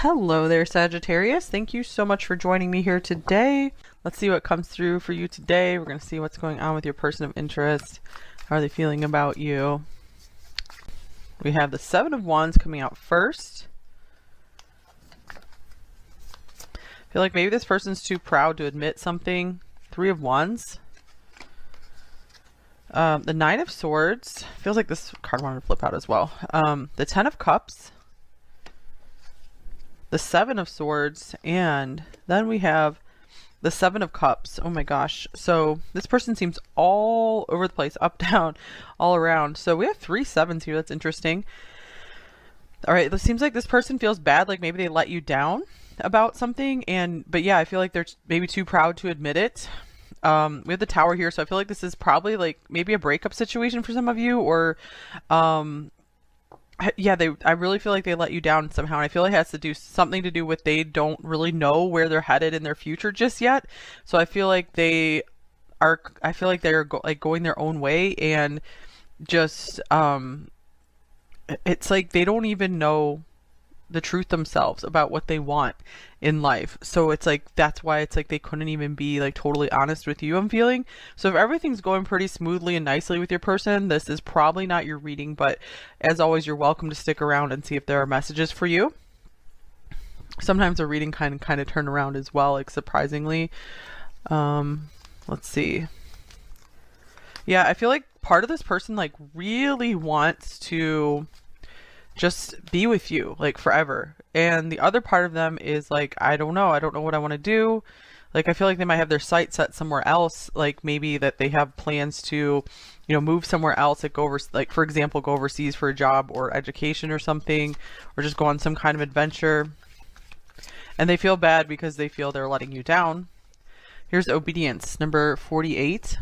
Hello there, Sagittarius. Thank you so much for joining me here today. Let's see what comes through for you today. We're going to see what's going on with your person of interest. How are they feeling about you? We have the Seven of Wands coming out first. I feel like maybe this person's too proud to admit something. Three of Wands. The Nine of Swords. Feels like this card wanted to flip out as well. The Ten of Cups. The Seven of Swords, and then we have the Seven of Cups. Oh my gosh. So this person seems all over the place, up, down, all around. So we have three sevens here. That's interesting. All right. It seems like this person feels bad. Like maybe they let you down about something. But yeah, I feel like they're maybe too proud to admit it. We have the Tower here. So I feel like this is probably like maybe a breakup situation for some of you, or, yeah, I really feel like they let you down somehow, and I feel like it has to do something to do with they don't really know where they're headed in their future just yet. So I feel like they're going their own way, and just it's like they don't even know the truth themselves about what they want in life. So it's like that's why it's like they couldn't even be like totally honest with you, I'm feeling. So if everything's going pretty smoothly and nicely with your person, this is probably not your reading, but as always, you're welcome to stick around and see if there are messages for you. Sometimes a reading kind of turn around as well, like surprisingly. Let's see. Yeah, I feel like part of this person like really wants to just be with you like forever, and the other part of them is like, I don't know what I want to do. Like I feel like they might have their sights set somewhere else, like maybe that they have plans to, you know, move somewhere else, like go over, like for example go overseas for a job or education or something, or just go on some kind of adventure, and they feel bad because they feel they're letting you down. Here's Obedience, number 48.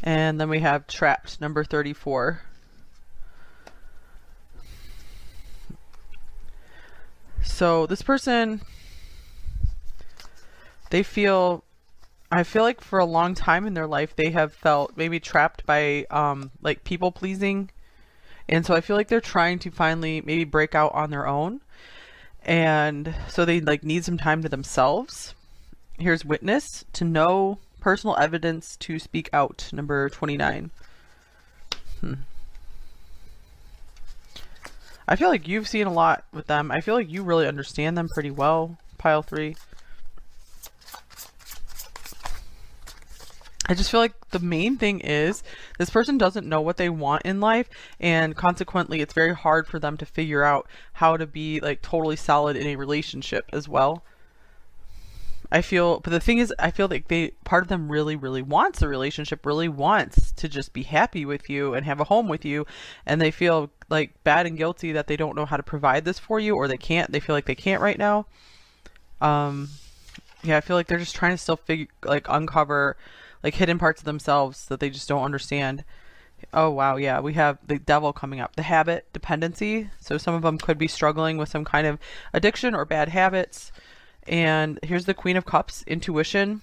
And then we have Trapped, number 34. So this person, I feel like for a long time in their life, they have felt maybe trapped by like people pleasing. And so I feel like they're trying to finally maybe break out on their own. And so they like need some time to themselves. Here's Witness, to know personal evidence to speak out, number 29. I feel like you've seen a lot with them. I feel like you really understand them pretty well, pile 3. I just feel like the main thing is this person doesn't know what they want in life, and consequently it's very hard for them to figure out how to be like totally solid in a relationship as well. But the thing is, I feel like part of them really, really wants a relationship, really wants to just be happy with you and have a home with you. And they feel like bad and guilty that they don't know how to provide this for you, or they feel like they can't right now. Yeah, I feel like they're just trying to still uncover like hidden parts of themselves that they just don't understand. Oh, wow. Yeah, we have the Devil coming up, the habit dependency. So some of them could be struggling with some kind of addiction or bad habits. And here's the Queen of Cups, intuition.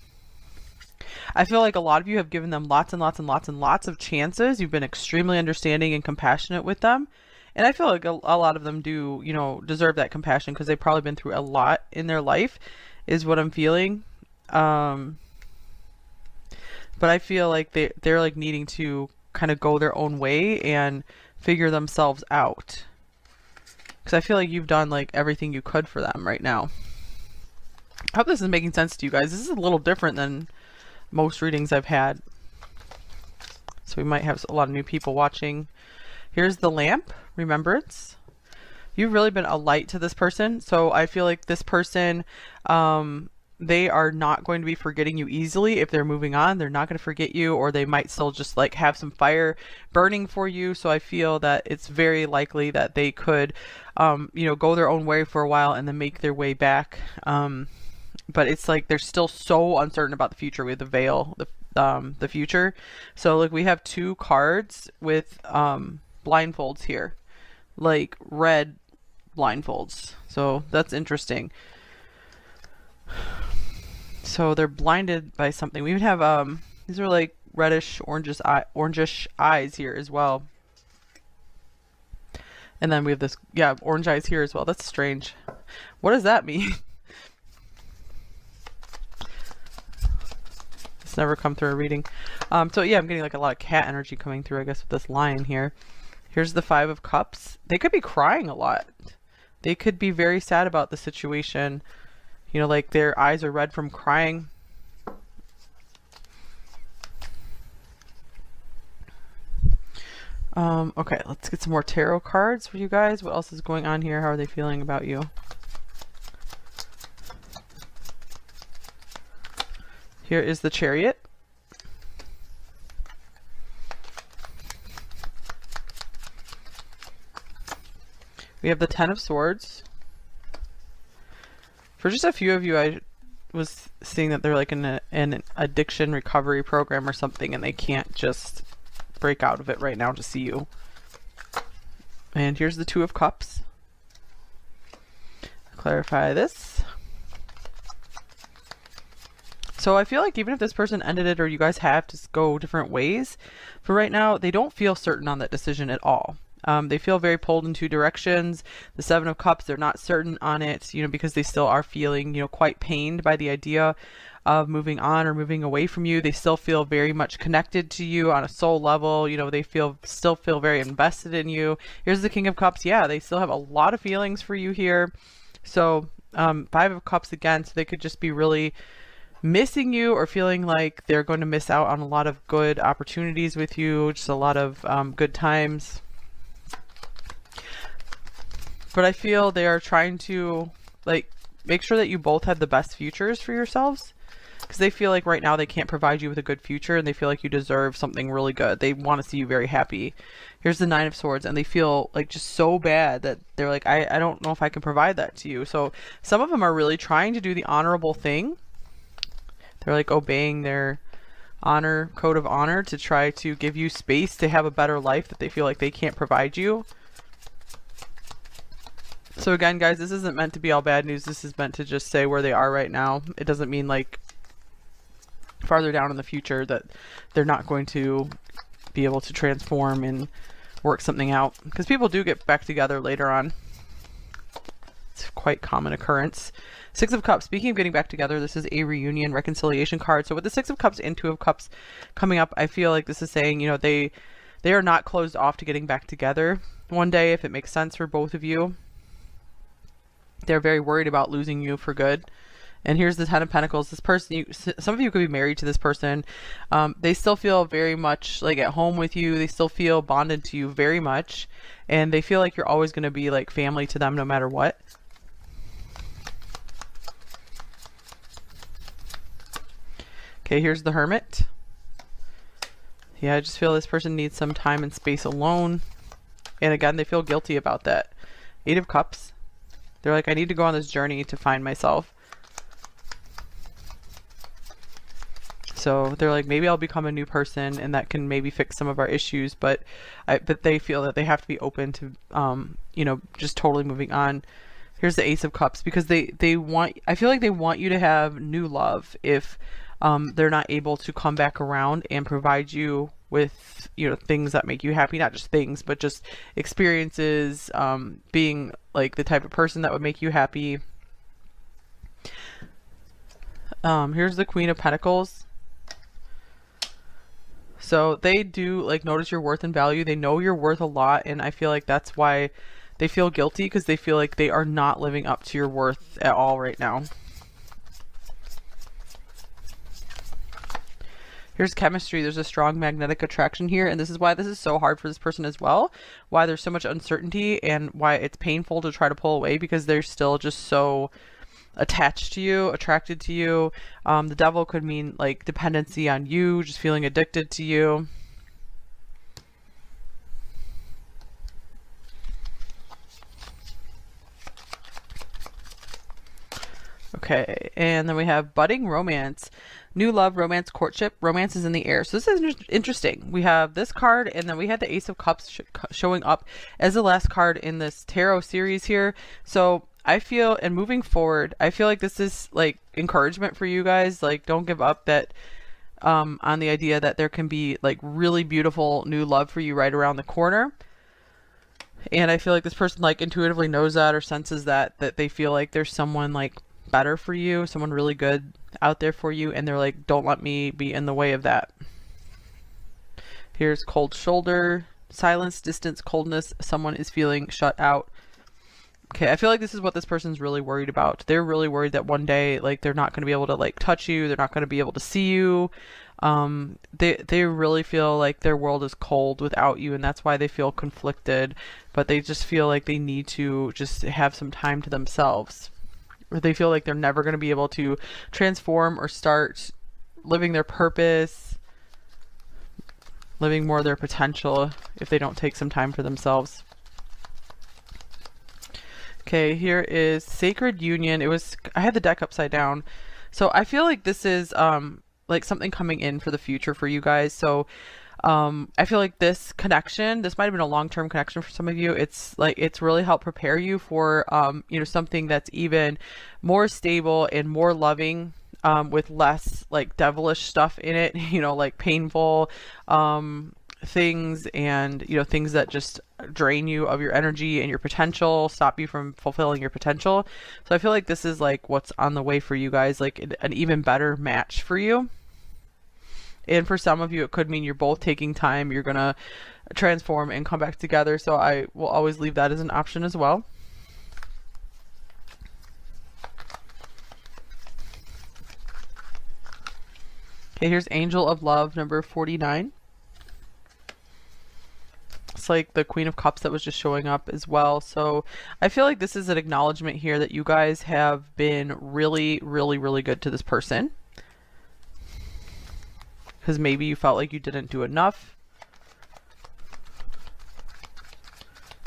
I feel like a lot of you have given them lots and lots and lots and lots of chances. You've been extremely understanding and compassionate with them. And I feel like a lot of them do, you know, deserve that compassion because they've probably been through a lot in their life, is what I'm feeling. But I feel like they're like needing to kind of go their own way and figure themselves out. Because I feel like you've done like everything you could for them right now. I hope this is making sense to you guys. This is a little different than most readings I've had. So we might have a lot of new people watching. Here's the Lamp, remembrance. You've really been a light to this person. So I feel like this person, they are not going to be forgetting you easily. If they're moving on, they're not going to forget you, or they might still just like have some fire burning for you. So I feel that it's very likely that they could, you know, go their own way for a while and then make their way back. But it's like they're still so uncertain about the future. We have the Veil, the future. So like we have 2 cards with blindfolds here, like red blindfolds. So that's interesting. So they're blinded by something. We would have these are like reddish orangish eyes here as well. And then we have this, yeah, orange eyes here as well. That's strange. What does that mean? It's never come through a reading. So yeah, I'm getting like a lot of cat energy coming through, I guess, with this lion here. Here's the Five of Cups. They could be crying a lot. They could be very sad about the situation. You know, like their eyes are red from crying. Okay, let's get some more tarot cards for you guys. What else is going on here? How are they feeling about you? Here is the Chariot. We have the Ten of Swords. For just a few of you, I was seeing that they're like in an addiction recovery program or something, and they can't just break out of it right now to see you. And here's the Two of Cups. Clarify this. So I feel like even if this person ended it or you guys have to go different ways, for right now, they don't feel certain on that decision at all. They feel very pulled in two directions. The Seven of Cups, they're not certain on it, you know, because they still are feeling, you know, quite pained by the idea of moving on or moving away from you. They still feel very much connected to you on a soul level. You know, they still feel very invested in you. Here's the King of Cups. Yeah, they still have a lot of feelings for you here. So Five of Cups again, so they could just be really missing you or feeling like they're going to miss out on a lot of good opportunities with you, just a lot of good times. But I feel they are trying to like make sure that you both have the best futures for yourselves, because they feel like right now they can't provide you with a good future and they feel like you deserve something really good. They want to see you very happy. Here's the Nine of Swords, and they feel like just so bad that they're like, I don't know if I can provide that to you. So some of them are really trying to do the honorable thing. They're like obeying their code of honor to try to give you space to have a better life that they feel like they can't provide you. So again, guys, this isn't meant to be all bad news. This is meant to just say where they are right now. It doesn't mean like farther down in the future that they're not going to be able to transform and work something out, because people do get back together later on. It's quite common occurrence. Six of Cups. Speaking of getting back together, this is a reunion reconciliation card. So with the Six of Cups and Two of Cups coming up, I feel like this is saying, you know, they are not closed off to getting back together one day if it makes sense for both of you. They're very worried about losing you for good. And here's the Ten of Pentacles. This person, some of you could be married to this person. They still feel very much like at home with you. They still feel bonded to you very much. And they feel like you're always going to be like family to them no matter what. Okay, here's the Hermit. Yeah, I just feel this person needs some time and space alone. And again, they feel guilty about that. Eight of Cups. They're like, I need to go on this journey to find myself. So they're like, maybe I'll become a new person and that can maybe fix some of our issues, but they feel that they have to be open to, you know, just totally moving on. Here's the Ace of Cups, because they want, I feel like they want you to have new love if they're not able to come back around and provide you with, you know, things that make you happy. Not just things, but just experiences, being like the type of person that would make you happy. Here's the Queen of Pentacles. So they do like notice your worth and value. They know you're worth a lot, and I feel like that's why they feel guilty, because they feel like they are not living up to your worth at all right now. Here's chemistry. There's a strong magnetic attraction here, and this is why this is so hard for this person as well. Why there's so much uncertainty and why it's painful to try to pull away, because they're still just so attached to you, attracted to you. The Devil could mean like dependency on you, just feeling addicted to you. Okay, and then we have budding romance. New love, romance, courtship. Romance is in the air. So this is interesting. We have this card, and then we had the Ace of Cups showing up as the last card in this tarot series here. So I feel, and moving forward, I feel like this is like encouragement for you guys. Like, don't give up that on the idea that there can be like really beautiful new love for you right around the corner. And I feel like this person like intuitively knows that or senses that they feel like there's someone like better for you, someone really good out there for you, and they're like, don't let me be in the way of that. Here's cold shoulder, silence, distance, coldness. Someone is feeling shut out. Okay, I feel like this is what this person's really worried about. They're really worried that one day, like, they're not going to be able to like touch you. They're not going to be able to see you. They really feel like their world is cold without you, and that's why they feel conflicted. But they just feel like they need to just have some time to themselves. Or they feel like they're never going to be able to transform or start living their purpose, living more of their potential if they don't take some time for themselves. Okay, here is Sacred Union. I had the deck upside down. So I feel like this is like something coming in for the future for you guys. So I feel like this connection, this might have been a long-term connection for some of you. It's like, it's really helped prepare you for, you know, something that's even more stable and more loving, with less like devilish stuff in it, you know, like painful, things, and, you know, things that just drain you of your energy and your potential, stop you from fulfilling your potential. So I feel like this is like what's on the way for you guys, like an even better match for you. And for some of you, it could mean you're both taking time, you're gonna transform and come back together. So I will always leave that as an option as well. Okay, here's Angel of Love, number 49. It's like the Queen of Cups that was just showing up as well. So I feel like this is an acknowledgement here that you guys have been really, really, really good to this person. Because maybe you felt like you didn't do enough.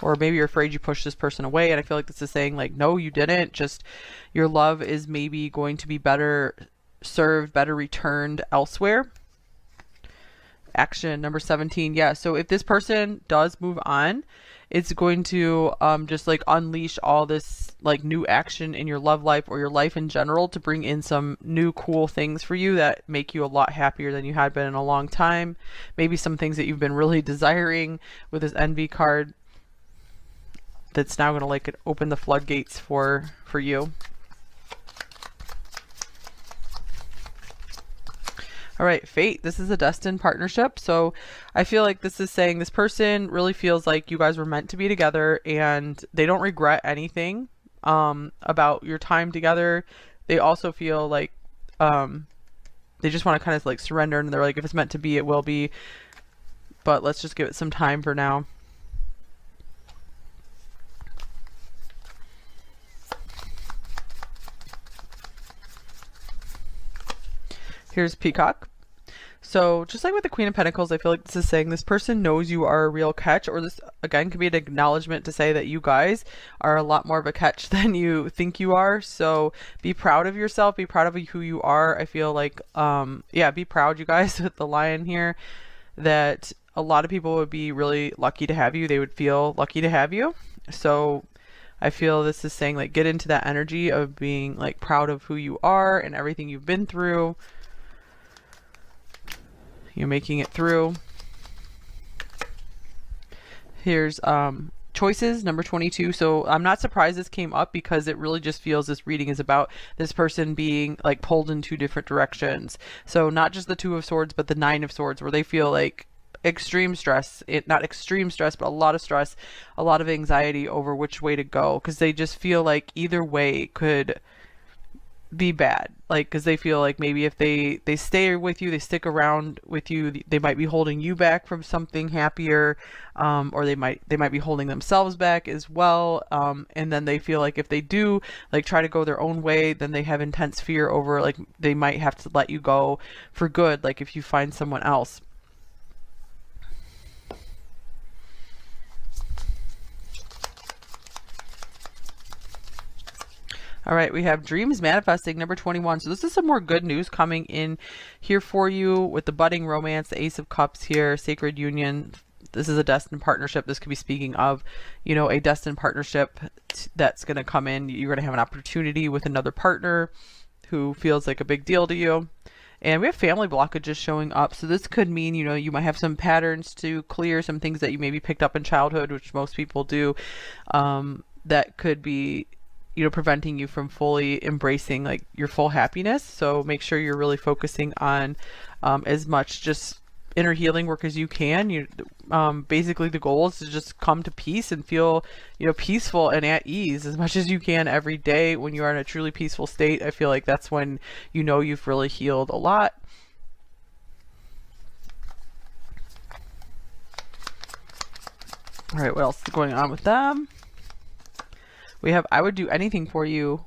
Or maybe you're afraid you pushed this person away. And I feel like this is saying like, no, you didn't. Just your love is maybe going to be better served, better returned elsewhere. Action number 17. Yeah, so if this person does move on, it's going to just like unleash all this like new action in your love life or your life in general to bring in some new cool things for you that make you a lot happier than you had been in a long time. Maybe some things that you've been really desiring with this envy card that's now going to like open the floodgates for you. All right, fate. This is a destined partnership. So I feel like this is saying this person really feels like you guys were meant to be together and they don't regret anything about your time together. They also feel like they just want to kind of like surrender, and they're like, if it's meant to be, it will be. But let's just give it some time for now. Here's Peacock. So just like with the Queen of Pentacles, I feel like this is saying this person knows you are a real catch, or this again could be an acknowledgement to say that you guys are a lot more of a catch than you think you are. So be proud of yourself, be proud of who you are. I feel like, yeah, be proud, you guys, with the lion here, that a lot of people would be really lucky to have you. They would feel lucky to have you. So I feel this is saying like, get into that energy of being like proud of who you are and everything you've been through. You're making it through. Here's choices, number 22. So I'm not surprised this came up because it really just feels this reading is about this person being like pulled in two different directions. So not just the Two of Swords, but the Nine of Swords, where they feel like extreme stress, not extreme stress, but a lot of stress, a lot of anxiety over which way to go, because they just feel like either way could be bad, like because they feel like maybe if they stay with you, they stick around with you, they might be holding you back from something happier, or they might be holding themselves back as well, and then they feel like if they do like try to go their own way, then they have intense fear over like they might have to let you go for good, like if you find someone else. All right, we have dreams manifesting, number 21. So this is some more good news coming in here for you with the budding romance, the Ace of Cups here, Sacred Union. This is a destined partnership. This could be speaking of, you know, a destined partnership that's going to come in. You're going to have an opportunity with another partner who feels like a big deal to you. And we have family blockages showing up. So this could mean, you know, you might have some patterns to clear, some things that you maybe picked up in childhood, which most people do, that could be, you know, preventing you from fully embracing like your full happiness. So make sure you're really focusing on as much just inner healing work as you can. You basically the goal is to just come to peace and feel, you know, peaceful and at ease as much as you can every day. When you are in a truly peaceful state, I feel like that's when you know you've really healed a lot. All right, what else is going on with them? We have I would do anything for you.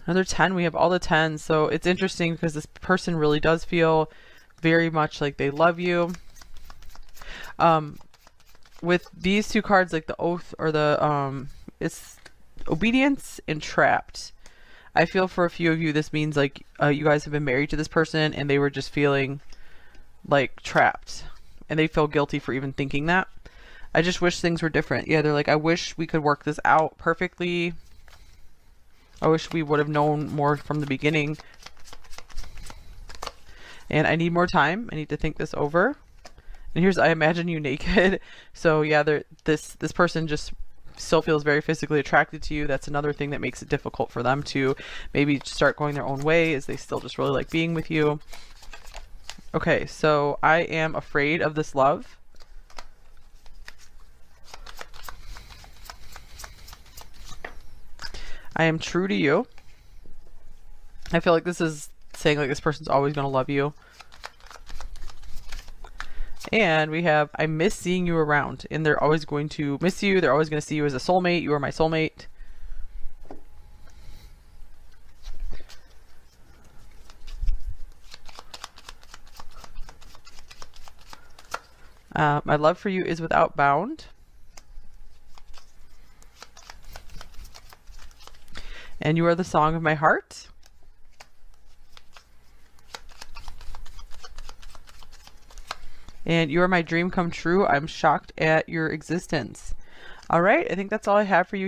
Another 10. We have all the 10s. So it's interesting because this person really does feel very much like they love you. With these two cards, like the oath or the it's obedience and trapped. I feel for a few of you this means like you guys have been married to this person and they were just feeling like trapped and they feel guilty for even thinking that. I just wish things were different. Yeah, they're like, I wish we could work this out perfectly. I wish we would have known more from the beginning. And I need more time. I need to think this over. And here's I imagine you naked. So yeah, this person just still feels very physically attracted to you. That's another thing that makes it difficult for them to maybe start going their own way, is they still just really like being with you. Okay, so I am afraid of this love. I am true to you. I feel like this is saying like this person's always going to love you. And we have I miss seeing you around, and they're always going to miss you. They're always going to see you as a soulmate. You are my soulmate. My love for you is without bound. And you are the song of my heart. And you are my dream come true. I'm shocked at your existence. All right, I think that's all I have for you.